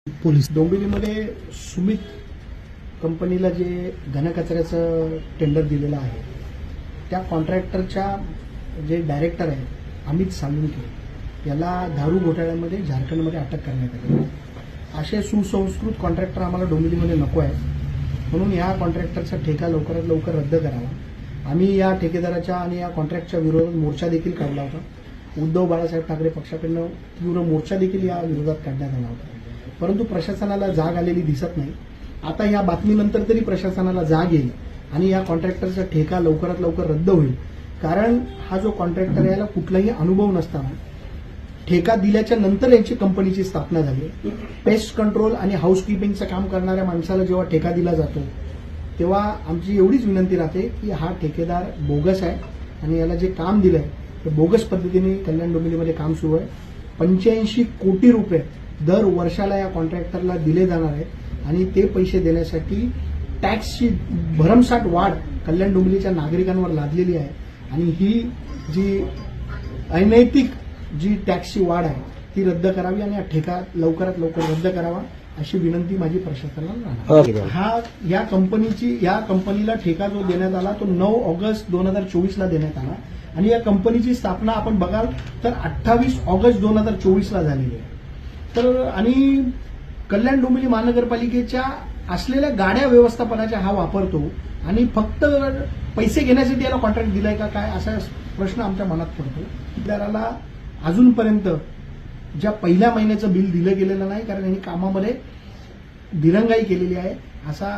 Police डोंबिवलीमध्ये Sumit कंपनीला जे घनकचऱ्याचं tender दिलेलं आहे त्या कॉन्ट्रॅक्टरच्या जे डायरेक्टर आहेत अमित सालुंके याला दारू घोटाळ्यामध्ये झारखंडमध्ये अटक करण्यात आली. असे सुसंस्कृत कॉन्ट्रॅक्टर आम्हाला डोंबिवलीमध्ये नको आहे, म्हणून या कॉन्ट्रॅक्टरचा ठेका लवकरात लवकर रद्द करावा. आम्ही या ठेकेदाराच्या आणि या कॉन्ट्रॅक्टच्या विरोधात मोर्चा देखील काढला होता. उद्धव बाळासाहेब ठाकरे पक्षाकडून तीव्र मोर्चा देखील या विरोधात काढण्यात आला होता, परंतु प्रशासनाला जाग आलेली दिसत नाही. आता या बातमीनंतर तरी प्रशासनाला जाग येईल आणि या कॉन्ट्रॅक्टरचा ठेका लवकरात लवकर रद्द होईल. कारण हा जो कॉन्ट्रॅक्टर याला कुठलाही अनुभव नसताना ठेका दिल्याच्या नंतर यांची कंपनीची स्थापना झाली. पेस्ट कंट्रोल आणि हाऊसकीपिंगचं काम करणाऱ्या माणसाला जेव्हा ठेका दिला जातो तेव्हा आमची एवढीच विनंती राहते की हा ठेकेदार बोगस आहे आणि याला जे काम दिलंय ते बोगस पद्धतीने कल्याण डोंबिवलीमध्ये काम सुरू आहे. 85 कोटी रुपये दर वर्षाला या कॉन्ट्रॅक्टरला दिले जाणार आहेत आणि ते पैसे देण्यासाठी टॅक्सची भरमसाठ वाढ कल्याण डोंबिवलीच्या नागरिकांवर लादलेली आहे आणि ही जी अनैतिक जी टॅक्सची वाढ आहे ती रद्द करावी आणि हा ठेका लवकरात लवकर रद्द करावा अशी विनंती माझी प्रशासनाला राहणार. या कंपनीला ठेका जो देण्यात आला तो 9 ऑगस्ट 2024 देण्यात आला आणि या कंपनीची स्थापना आपण बघाल तर 28 ऑगस्ट 2024 झालेली आहे. तर आणि कल्याण डोंबिवली महानगरपालिकेच्या असलेल्या गाड्या व्यवस्थापनाचा हा वापरतो आणि फक्त पैसे घेण्यासाठी याला कॉन्ट्रॅक्ट दिलाय का काय असा प्रश्न आमच्या मनात पडतो. ठेकेदाराला अजूनपर्यंत ज्या पहिल्या महिन्याचं बिल दिलं गेलेलं नाही, कारण यांनी कामामध्ये दिरंगाई केलेली आहे असा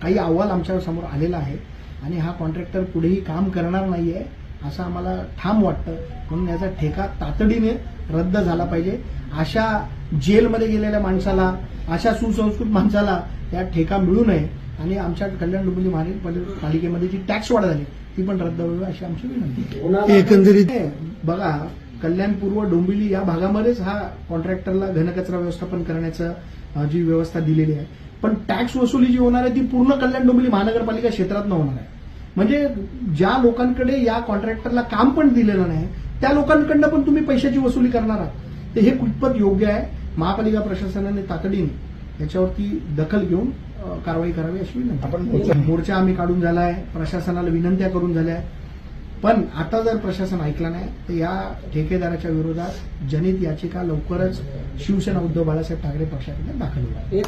काही अहवाल आमच्या समोर आलेला आहे आणि हा कॉन्ट्रॅक्टर पुढेही काम करणार नाहीये असं आम्हाला ठाम वाटतं. म्हणून याचा ठेका तातडीने रद्द झाला पाहिजे. अशा जेलमध्ये गेलेल्या माणसाला, अशा सुसंस्कृत माणसाला या ठेका मिळू नये आणि आमच्या कल्याण डोंबिवली महानगरपालिकेमध्ये जी टॅक्स वाढ झाली ती पण रद्द व्हावी अशी आमची विनंती. एकंदरीत बघा, कल्याण पूर्व डोंबिवली या भागामध्येच हा कॉन्ट्रॅक्टरला घनकचरा व्यवस्थापन करण्याचं जी व्यवस्था दिलेली आहे, पण टॅक्स वसुली जी होणार आहे ती पूर्ण कल्याण डोंबिवली महानगरपालिका क्षेत्रातनं होणार आहे. म्हणजे ज्या लोकांकडे या कॉन्ट्रॅक्टरला काम पण दिलेलं नाही त्या लोकांकडनं पण तुम्ही पैशाची वसुली करणार आहात. तर हे कितपत योग्य आहे? महापालिका प्रशासनाने तातडीने याच्यावरती दखल घेऊन कारवाई करावी अशी विनंती. आपण मोर्चा आम्ही काढून झाला आहे, प्रशासनाला विनंत्या करून झाल्या आहे, पण आता जर प्रशासन ऐकलं नाही तर या ठेकेदाराच्या विरोधात जनहित याचिका लवकरच शिवसेना उद्धव बाळासाहेब ठाकरे पक्षाकडे दाखल होईल.